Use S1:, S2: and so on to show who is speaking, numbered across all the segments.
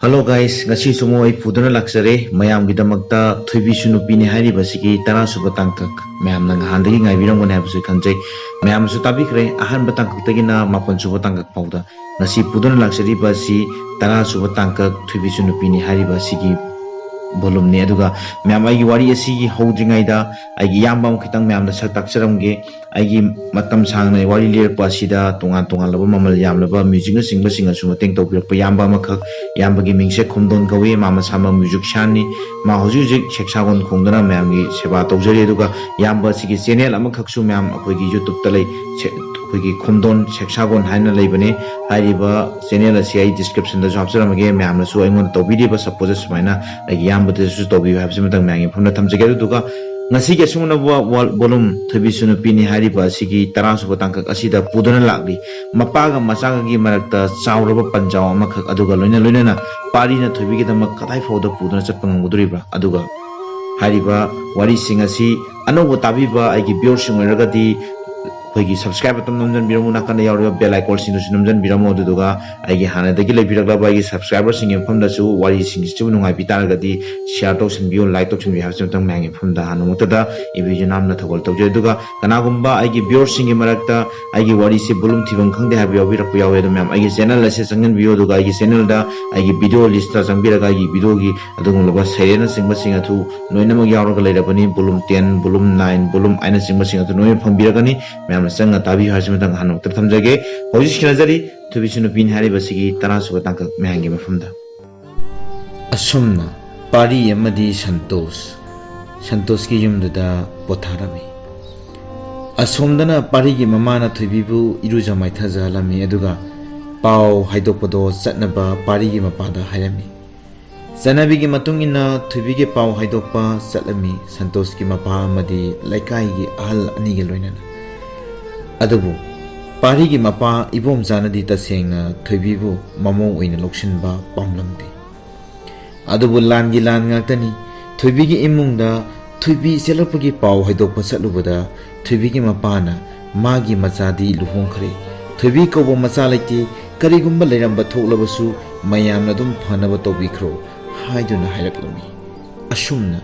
S1: Hello guys, ngasi sumo ay pudana laksare mayam gidamakta Thoibisu Nupini hairibasigi tara suba tangkak mayam nang handagi ngaibiram gone habsu khanjai mayam su tabikre ahan batangkak tagina mapon suba tangkak pauda ngasi pudana laksari basi tara suba tangkak Thoibisu Nupini hairibasigi volume ne aduga mayam ai wari asi hodringaida ai yambam khitang mayam da sak takcharamge ai matam sangnai wari lir pasida tungan laba mamal yam laba music na singba singa su mateng tawpirak pa yamba makhak yamba gi mingse khumdon kawe mama sama music shani ma hoju seksagon khongdana mayam gi seba tawjari aduga yamba sigi channel amakhak su mayam akoi gi youtube ta lei अखोगी खुमदोन सेक्सागोन हाइना लेबने हाइरिबा channel asi ai description da job saramage myam na su aingon tawbidi ba suppose sumaina ai yam bade su tawbi habse matang myang phumna thamjage duga ngasi ge sungna volume Thoibisu Nupini hairiba sigi tarasu batangkak asida pudana lagli mapaga masaga gi marakta chawraba panjaw amakhak aduga loina na pari na thoibi ge dama kadai fawda pudana chapang nguduribra aduga hairiba wari singasi anobo tabiba ai gi bior singoiraga di होगी subscribe तम नमजन बिरमु नाकन यावरिबा bell icon सिंदु नमजन बिरमु दुदुगा आइगे हाना दगी लेबिरगलाबा आइगे subscriber सिंगे फमदासु वारी सिंगिसु नुंगाइ बितारगदी share तौसन बियो like तौसन बि हाबसम तम मैंगे फमदा हानो मुतदा इ video नामना थगल तौजे दुगा कनागुम्बा आइगे बियोर सिंगे मरकता आइगे वारी से बुलुम थिबम खंगदे हाबि यावबिरक यावे दु मैम आइगे चैनल असे संगन बियो दुगा आइगे चैनल दा आइगे वीडियो लिस्ट ता संबिरगा आइगे वीडियो गी अदुगम लबा सैरेना सिंगबा सिंगा थु नोइनम यावरगा लेरबनी बुलुम 10 बुलुम 9 बुलुम आइना सिंगबा सिंगा थु नोइ फंबिरगनी मैम संगा ताबि हासिमतंग हानो तर थमजगे होजिस खिनाजरी Thoibisu Nupini हारिबसिगी तरासुबा तंकक मेहंगे मफमदा असुमना पारी यमदी संतोष की युमदुदा पोथारमी असोमदना पारी की ममाना थोइबिबु इरुजा माइथाजालमी अदुगा पाव हाइदोपदो चटनबा पारी की मपादा हायरमी जनबी की मतुंगिना थोइबी के पाव हाइदोपा चटलमी संतोष की मपा अमदी लैकाई की अहल अनिगे लोइनना अदुबु पारी की मपा इबोम जानदी तसेंगना थोइबिबु ममों ओइना लोक्सिनबा पामलमदे अदुबु लानगी लान ngaktani थोइबी की इमुंगदा थोइबी सेलपगी पाव हाइदोपा चटलुबदा थोइबी की मपाना मागी मचादी लुहोंखरे थोइबी कौबो मचा लैते करिगुम्बा लेरंबा थोकलबसु मयामना दुम फनबा तौबिख्रो हाइदुना हाइरक्लमी असुमना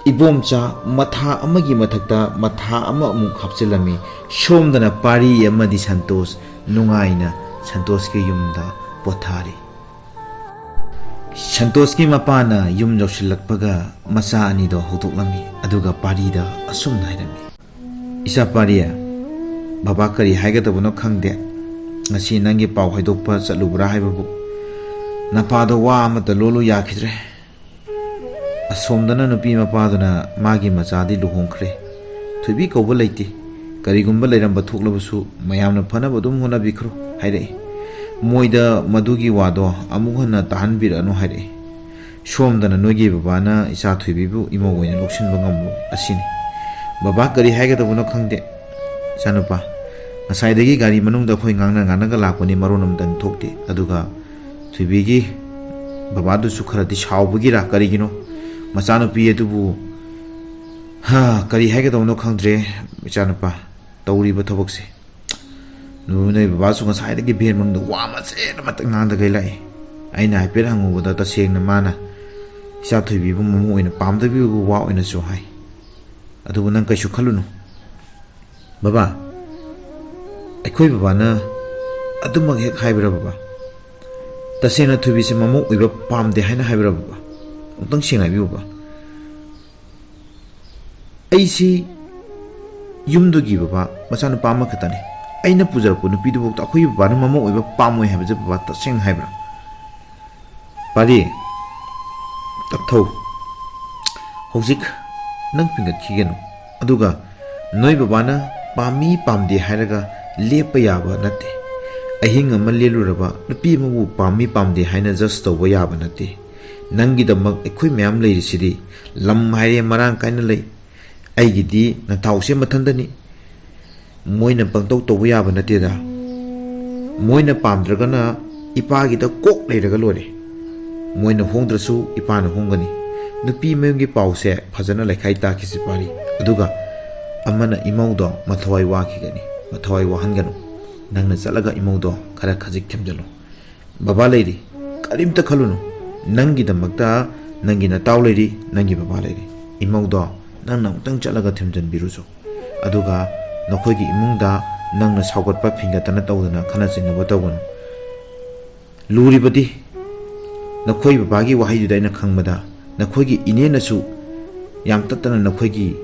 S1: इबोमचा मथा अमगी मथक्ता मथा अमा अमुक हापचिलमी सोमदना पारी अमदी संतोष नुंगाइना संतोष के युमदा पोथारी संतोष की मपाना युम जौसिलक्पगा मचा अनिदो हौदोक्लमी अदुगा पारीदा असुम नाइरमी इसा पारिया बाबा करी हाइगदबनो खंगदे ngasi nangi paw haidokpa chalubra haibabu napado wa amata lolu yakhidre asomdana nupi mapaduna magi machadi luhongkhre thubi kobba leite karigumba leiramba thoklabusu mayamna phanaba dum hona bikro haire moida madugi wado amughana tahanbiranu haire somdana nogi babana isa thubibu imogoina loksinba ngamu asini baba kari haigadabuno khangde sanupa ngasai gari manungda khoi ngangna lakoni maronam dang thokte aduga thubigi baba du su khara di shawbugi ra karigino machano pi etubu ha kari haige dawno khangdre machano pa tawri ba thobok se nu nei baba su ngasai dagi ben mangda wa ma se mat nganda gai lai aina haper hangu da ta seng na mana sa thubi bu momo ina pamda bi bu wa ina so hai adubu nang kai su khalunu baba अखोई बाबाना अदुमक हेक हाइबरा बाबा तसेना थुबी से ममो उइबा पामदे हाइना हाइबरा बाबा उतंग सिंगाइ बि बाबा ऐसी युमदुगी बाबा मचान पामा खतने ऐना पुजरपु नुपी दुबक त अखोई बाबाना ममो उइबा पामोय हाइबा जे बाबा तसें हाइबरा पारी तथौ हौजिक नंग पिंगत खिगेनु अदुगा नोय बाबाना पामी पामदे हाइरगा लेप याबा नते अहिंग अमा लेलुरबा नुपी मबु पामी पामदे हाइना जस्ट तौबा याबा नते नंगी दमक एखोय म्याम लेरिसिदि लम हाइरे मरांग काइना लै आइगिदि नथाउसे मथंदनी मोइना पंगतौ तौबा याबा नतेदा मोइना पामद्रगना इपागिदा कोक लेरगा लोरे मोइना होंद्रसु इपाना होंगनी नुपी मेंगी पाउसे फजना लेखाइ ताखिसि पारी अदुगा अमना इमौदो मथवाइ वाखिगनी मथवाइ वाहनगनु नंगना चलगा इमौदो खरा खजिक थेमजलो बाबा लेरी करिमता खलुनु Nangi the Magda, Nangina Tauleri, Nangi Babaleri, Imodo, Nang Tang Chalaga Timjan Biruso. Aduga, Nokogi Imunda, Nang the Saugot Papping at Anatona, Kanasing of Watawan. Luribadi, Nakoi Babagi Wahi Dina Kangmada, Nakogi Inenasu, Yang Tatan Nakogi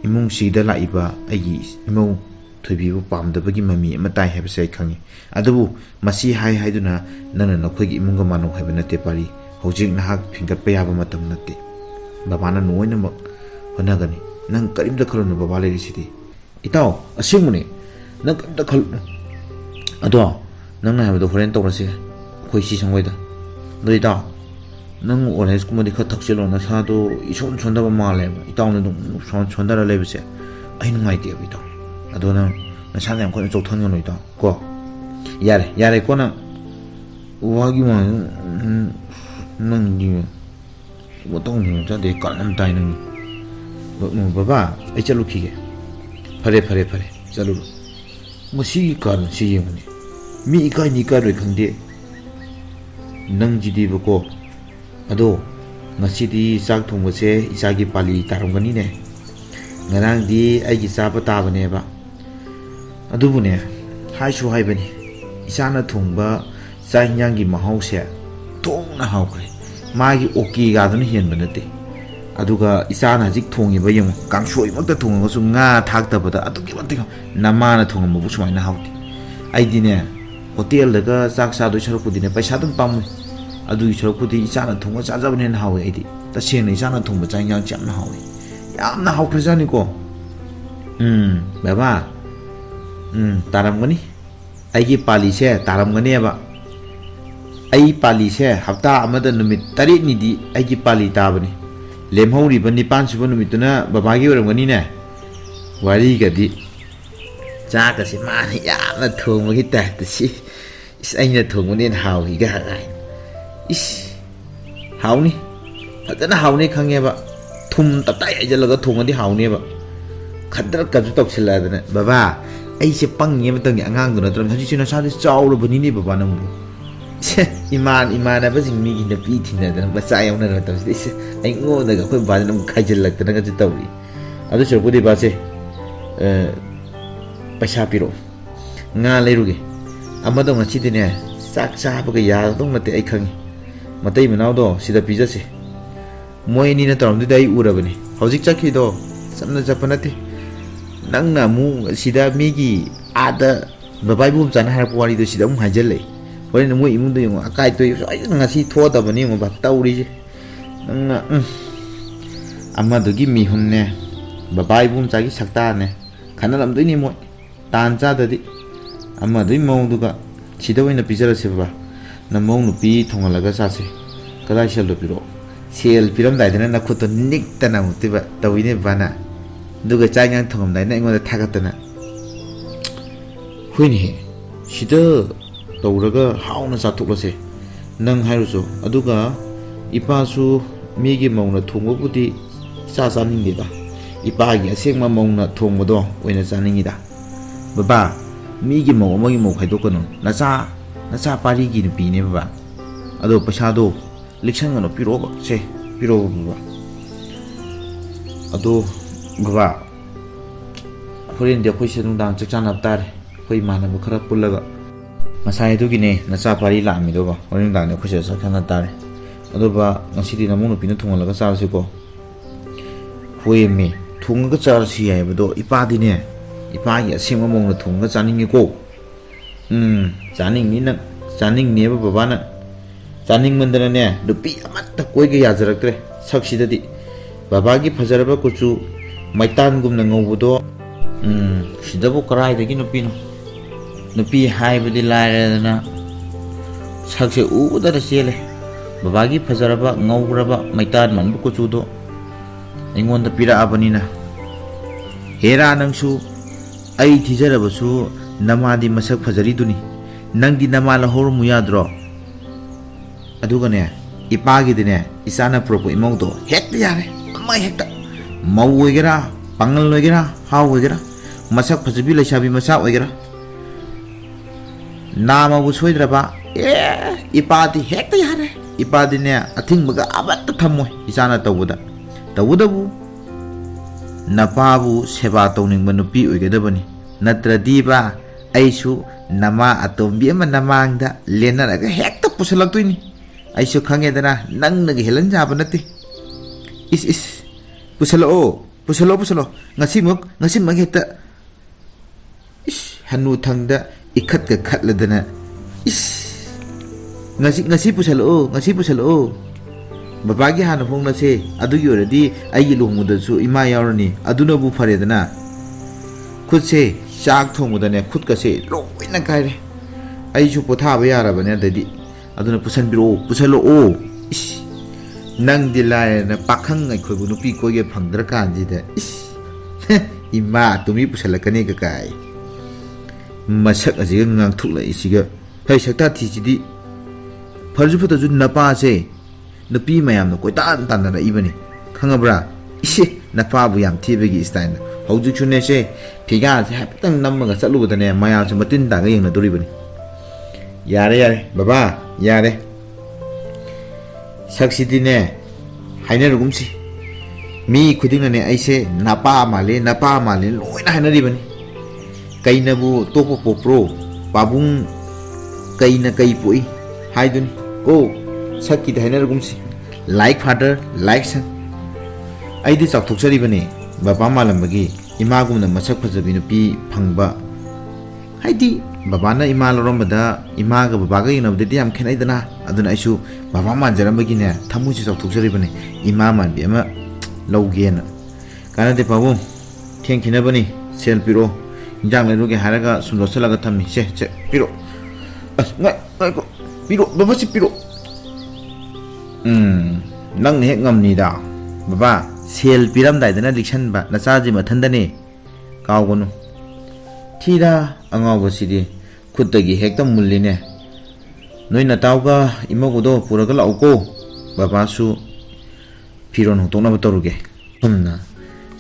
S1: Imung Sida Laiba, Ayis, Imo. Thoibisu Pam the Bagi Mami, Matai have say Kangi. Adabu, Masi Hai Haiduna, none of Quigi Mungamano have a pari, Hojing Nahak, Finger Payaba Matamati. Babana no in a Honagani, Nang Karim the Colonel of Babaleri City. Itao, a simony, Nak the Colonel Ado, none have the Horento Rasi, Quisi some weather. Doita, none or has come the Cataxil on a shadow, is on Sondava Malem, Itan Sondara Levise. I know my dear Vito. Adona, na sana ko to thon no ito ko yare ko na wagi mo nang ni mo tong ni ta de ka nam tai nang mo baba ai chalu ki phare chalu mo si ka si yeng ni mi ka ni ka ro khang de nang ji di ko ado ngasi di sak thong se isa gi pali tarom gani ne ngarang di ai gi sa pa ta bane ba Adubune, Haishu Haibani, Isana Tumba, Sanyangi Mahose, Tong Hawkre, Magi Oki Garden Hian Benete. Aduga Isana Zik Tongi Bayam, Gangshui, what the tongue was nga taked up at Aduki, Namana Tonga Bushman Hauti. I dinner, Hotel the Zaksado Charpudine, by Shadon Pam, Adu Charpudi, Isana Tonga, Zazavan and Howie, the Shin Isana Tumba, Yang Jam Howie. Yam now Presanico. Baba. Taramgani Aigi Palise, Taramganiaba Ai Palise, Hafta Amada Numit, Tari Nidi, Aigi Pali Tabani, Lemho Ribani Pansunumituna, Babagi or Manina, Wari Gadi Jakasimani, Yana Tomagita, the sea is Aina Tomanin how he got is Howni, I don't know how they can ever Tum Tatai Jalaga Tomadi Hownever Kadra Kazutok Baba. I say pang yemetang yang guna dalam haji cina satu jauh lebih ini bapa namu. Iman apa sih mungkin dah piti na dalam bahasa ayam na dalam tu. Ay ngo naga kau bahasa namu kaji lagi tu naga cerita uli. Aduh siapa dia bahasa pasha piro. Ngalai rugi. Amma tu ngaci ni sak pakai yah tu mati ay kangi. Mati menau do sida pizza sih. Moi ini na dalam tu dah ura bani. Haujik cakap do sana siapa nanti. Nang namu sida migi ada babai bum sana har puari do sida hajale pore namu imun do yung akai to ai ngasi thoda bani mo batauri nang amma do gi mi hunne babai bum chagi sakta ne khana lam do ni mo tan cha da di amma do mo do ga sida wina pizara se ba namong nu pi thongalaga sa se kada sel do piro sel piram dai na khuto nik ta na muti ba tawine bana Duga Chang Tom, the name of the Tagatana. Winnie, she do Doraga, how na Satulase, Nang Haruso, Aduga, Ipasu, Migi Mona Tumobudi, Sasanida, Ipagi, a Sigma Mona Tomodo, when a Sanida. Baba, Migi Mo, Moimo Hadokono, Nasa Parigi Pi never. Ado Pashado, Lixan on a Piro, say, Piro. Ado. Gua Foreign the question down to Chan of that, Hoyman of Karapulaga. Masai to Guinea, Nasa Pari Lamidoba, or in the questions of Canatare. Adoba, a city in a monopino to Malaga Sarsico. Hoy me, Tunga Charsi, I would do Ipadine, Ipagi, a single moment of Tunga Sanning you go. Sanning Nina, Sanning near Babana, Sanning Mandarane, the P. Amata Quigi Yazaracre, Succeeded Babagi Pazaraba Kuchu. Maitan gum na ngobudo sidabo karai dagi nupino nupi haibadi lairana sakse udara sele babagi fajaraba ngograba maitan manbu kuchudo ingonda pira abanina hera nangsu ai thijarabasu namadi masak fajari duni nangdi namala hor muyadro adugane ipagi dine isana propo imongdo hekta yare amma hekta mau wegera pangal wegera how wegera masak fajabi lesabi masak wegera nama bu soidraba ipati hekta yare ꯏꯄꯥꯗꯤꯅꯦ ꯑꯊꯤꯡꯕꯒ ꯑꯃꯠꯇ ꯊꯝꯃꯣꯏ ꯏꯆꯥꯅ ꯇꯧꯕꯗ ꯇꯧꯕꯗꯕꯨ ꯅꯄꯥꯕꯨ ꯁꯦꯕꯥ ꯇꯧꯅꯤꯡꯕ ꯅꯨꯄꯤ ꯑꯣꯏꯒꯗꯕꯅꯤ ꯅꯠꯇ꯭ꯔꯗꯤꯕ ꯑꯩꯁꯨ ꯅꯃꯥ ꯑꯇꯣꯝꯕꯤ ꯑꯃ ꯅꯃꯥꯡꯗ ꯂꯦꯟꯅꯔꯒ ꯍꯦꯛꯇ ꯄꯨꯁꯜꯂꯛꯇꯣꯏꯅꯤ ꯑꯩꯁꯨ ꯈꯪꯉꯦꯗꯅ ꯅꯪꯅꯒ ꯍꯦꯜꯂꯟ ꯌꯥꯕ ꯅꯠꯇꯦ ꯏꯁ pusaloo ngasimag hekta ish hanu thangda ikhat ka khatladana ish ngasi pusaloo babagi hanu hongna se adu yoradi ai luhmuda su ima yaurani aduna bu faredana khut se chak thongudane khut ka se loina kaire ai su pothaba yarabane dadi aduna pusaloo ish nang dilai pakhang ngai khoi bu nupi koige phangdra kanjida is ima tumi pusalakane ka kai masak ajiga ngang thukla isiga hai sakta thijidi farju phata ju napa se nupi mayam no koitan tan na ibani khangabra isi napa bu yam thibegi style hauju chune se phiga se haptang namma chalu badane maya se matin ta ga yeng na doribani yare baba yare saksidine hainarugumsi mi khudingne aise napa male loina hainaribani kainabu topo popro babung kaina kai poi haidun ko sakki hainarugumsi like father like son aidi chakthokjaribani baba malambagi imagumna masak phajabi nupi phangba haidi babana ima loromada imaga babaga yinabdedi am khenaidana aduna aisu baba manjarambagi ne thamusi chakthokjaribani ima manbi ama lawgena kanade babu thengkhinabani sel piro injang leruge haraga sundo selaga thammi se piro as ngai ko piro baba si piro nang ne hek ngamni da baba sel piram daidana likshan ba nachaji mathandane kawgonu thira angawbasidi khutagi hekta mulline noina tawga imagudo puraga lauko babasu firon hotona batoruge humna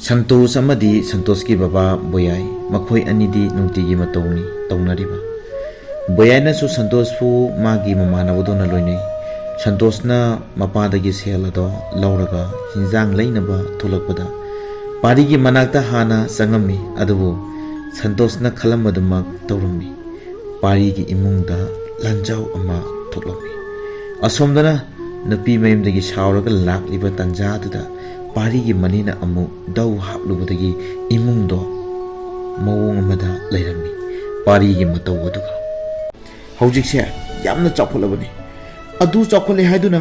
S1: santosh amadi santosh ki baba boyai makhoi anidi nungtigi matawni tawnariba boyai na su santosh fu magi mamana bodona loinai santosh na mapadagi selado lauraga hinjang leinaba thulakpada parigi manakta hana sangami adubu santosh na khalambadamak tawrami parigi imungda lanjau ama thoklami asomdana nupi mayamdagi sauraga lakliba tanjaduda parigi manina amu dau haplubadagi imungdo mawong amada lairami parigi mataw aduga hojikse yamna chakholabani adu chakhole haiduna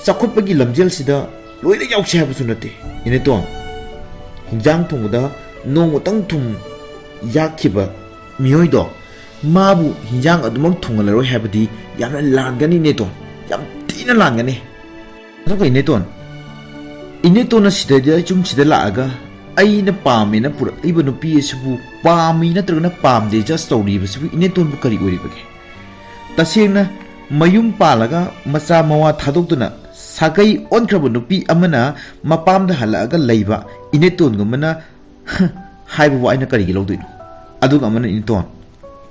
S1: chakhotpagi lamjel sida loina yaukse habusu nate ine ton hinjang thongda nongotang thum yakhiba miyoido mabu hinjang adumang thungalaroi habadi yamna langani ne ton yam tina langani aduga ine ton sida chum sida laaga aina pame na pura iba nupi esubu pami na tragna pamde just story besu ine ton bu kari ori bage tasengna mayum palaga macha mawa thadokduna sagai onkhrabu nupi amana mapamda halaga leiba ine ton gumana haibu wa aina kari lawduino aduga amana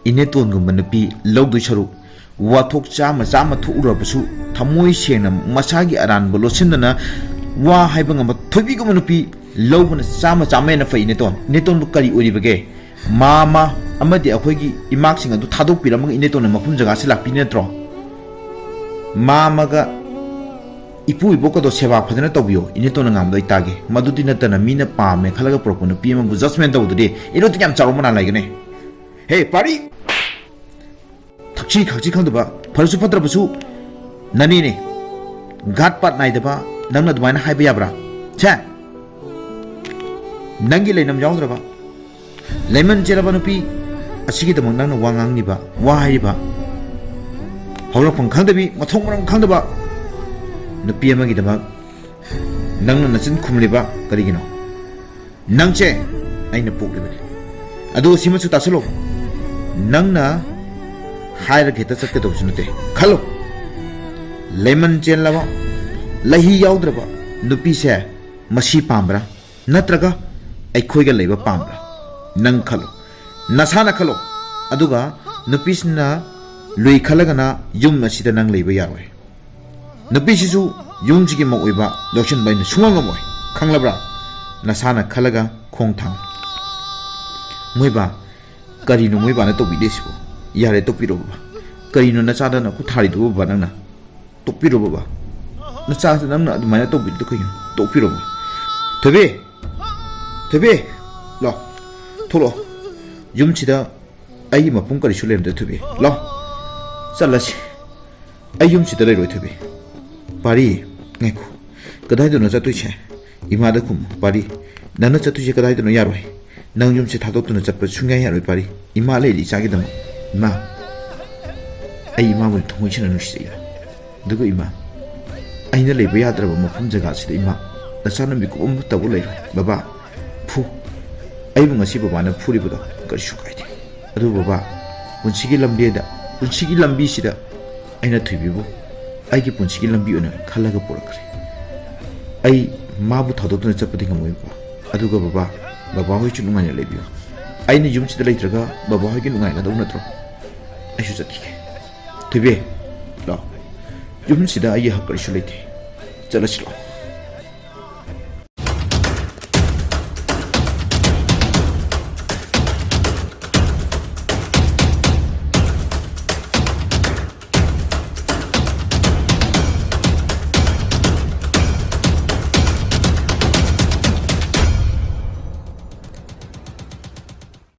S1: ine ton gumba nupi lawdu charu wathok chama thu urabasu thamoi sena masagi aran bolo sindana wa haiba ngam thobi gum nupi lawbana chama na fa ine ton bu kari ori bage mama amadi akhoigi imak sing adu thadok piramang ine ton mapum jaga se lakpi netro mamaga ipu iboko do seba phadana tawbiyo ine ton ngam doi tage madudi natana mina pame khalaga propona pm bu judgment tawdudi ino tiam charomana laigane hey pari thakchi khakchi khangdaba pharsu phatrabusu nani ne ghat pat naidaba nangna dumaina haiba yabra cha nangi leinam yawdraba lemon jeraba nupi asigi damang nangna wangang niba wa haiba hawrapang khangdabi mathong marang khangdaba nupi amagi damak nangna nachin khumliba karigino nangche aina poklibani adu simachu tasalo nangna haira kheta chakke dobsunute khalo lemon chen laba lahi yawdraba nupi se mashi pambra natraga aikhoiga leiba pambra nang khalo nasana khalo aduga nupisna lui khalagana yum asida nang leiba yaroi ꯅꯨꯄꯤꯁꯤꯁꯨ ꯌꯨꯝꯁꯤꯒꯤ ꯃꯧꯑꯣꯏꯕ ꯂꯧꯁꯤꯟꯕ ꯑꯩꯅ ꯁꯨꯡꯉꯝ ꯉꯝꯃꯣꯏ ꯈꯪꯂꯕ꯭ꯔꯥ ꯅꯁꯥꯅ ꯈꯜꯂꯒ ꯈꯣꯡ ꯊꯥꯡ ꯃꯣꯏꯕꯥ ꯀꯔꯤꯅꯣ ꯃꯣꯏꯕꯥꯅ ꯇꯧꯕꯤꯗꯦꯁꯤꯕꯣ ꯌꯥꯔꯦ ꯇꯣꯛꯄꯤꯔꯣ ꯕꯕꯥ ꯀꯔꯤꯅꯣ ꯅꯆꯥꯗ ꯅꯈꯨꯠ ꯊꯥꯔꯤꯗꯨꯕꯣ ꯕꯕꯥ ꯅꯪꯅ ꯇꯣꯛꯄꯤꯔꯣ ꯕꯕꯥ ꯅꯆꯥꯗ ꯅꯪꯅ ꯑꯗꯨꯃꯥꯏꯅ ꯇꯧꯕꯤꯔꯤꯗꯣ ꯀꯩꯒꯤꯅꯣ ꯇꯣꯛꯄꯤꯔꯣ ꯕꯕꯥ ꯊꯣꯏꯕꯤ ꯊꯣꯏꯕꯤ ꯂꯥꯛꯑꯣ ꯊꯣꯛꯂꯛꯑꯣ ꯌꯨꯝꯁꯤꯗ ꯑꯩꯒꯤ ꯃꯐꯝ ꯀꯔꯤꯁꯨ ꯂꯩꯔꯝꯗꯦ ꯊꯣꯏꯕꯤ ꯂꯥꯛꯑꯣ ꯆꯠꯂꯁꯤ ꯑꯩ ꯌꯨꯝꯁꯤꯗ ꯂꯩꯔꯣꯏ ꯊꯣꯏꯕꯤ ꯄꯥꯔꯤ ꯉꯥꯏꯈꯣ ꯀꯗꯥꯏꯗꯅꯣ ꯆꯠꯇꯣꯏꯁꯦ ꯏꯃꯥꯗ ꯈꯨꯝꯃꯨ ꯄꯥꯔꯤ ꯅꯪꯅ ꯆꯠꯇꯣꯏꯁꯦ ꯀꯗꯥꯏꯗꯅꯣ ꯌꯥꯔꯣꯏ ꯅꯪ ꯌꯨꯝꯁꯦ ꯊꯥꯗꯣꯛꯇꯨꯅ ꯆꯠꯄ ꯁꯨꯡꯌꯥ ꯌꯥꯔꯣꯏ ꯄꯥꯔꯤ ꯏꯃꯥ ꯂꯩꯔꯤ ꯏꯆꯥꯒꯤꯗꯃꯛ ꯏꯃꯥ ꯑꯩ ꯏꯃꯥꯕꯨ ꯊꯃꯣꯏ ꯁꯦꯡꯅ ꯅꯨꯡꯁꯤꯖꯩ ꯑꯗꯨꯒ ꯏꯃꯥ ꯑꯩꯅ ꯂꯩꯕ ꯌꯥꯗ꯭ꯔꯕ ꯃꯐꯝ ꯖꯒꯥꯁꯤꯗ ꯏꯃꯥ ꯅꯆꯥꯅꯨꯄꯤ ꯀꯨꯞ ꯑꯃ ꯇꯧꯕ ꯂꯩꯔꯣꯏ ꯕꯕꯥ ꯐꯨ ꯑꯩꯕꯨ ꯉꯁꯤ ꯕꯕꯥꯅ ꯐꯨꯔꯤꯕꯗꯣ ꯀꯔꯤꯁꯨ ꯀꯥꯏꯗꯦ ꯑꯗꯨ ꯕꯕꯥ ꯄꯨꯟꯁꯤꯒꯤ ꯂꯝꯕꯤꯁꯤꯗ ꯑꯩꯅ ꯊꯣꯏꯕꯤꯕꯨ ꯑꯩꯒꯤ ꯄꯨꯟꯁꯤꯒꯤ ꯂꯝꯕꯤ ꯑꯣꯏꯅ ꯈꯜꯂꯒ ꯄꯨꯔꯛꯈ꯭ꯔꯦ ꯑꯩ ꯃꯥꯕꯨ ꯊꯥꯗꯣꯛꯇꯨꯅ ꯆꯠꯄꯗꯤ ꯉꯝꯃꯣꯏ ꯕꯕꯥ ꯑꯗꯨꯒ ꯕꯕꯥ ꯍꯣꯏꯁꯨ ꯅꯨꯡꯉꯥꯏꯅ ꯂꯩꯕꯤꯌꯨ ꯑꯩꯅ ꯌꯨꯝꯁꯤꯗ ꯂꯩꯇ꯭ꯔꯒ ꯕꯕꯥ ꯍꯣꯏꯒꯤ ꯅꯨꯡꯉꯥꯏꯒꯗꯧ ꯅꯠꯇ꯭ꯔꯣ ꯑꯩꯁꯨ ꯆꯠꯈꯤꯒꯦ ꯊꯣꯏꯕꯤ ꯂꯥꯛꯑꯣ ꯌꯨꯝꯁꯤꯗ ꯑꯩꯒꯤ ꯍꯛ ꯀꯔꯤꯁꯨ ꯂꯩꯇꯦ ꯆꯠꯂꯁꯤ ꯂꯥꯛꯑꯣ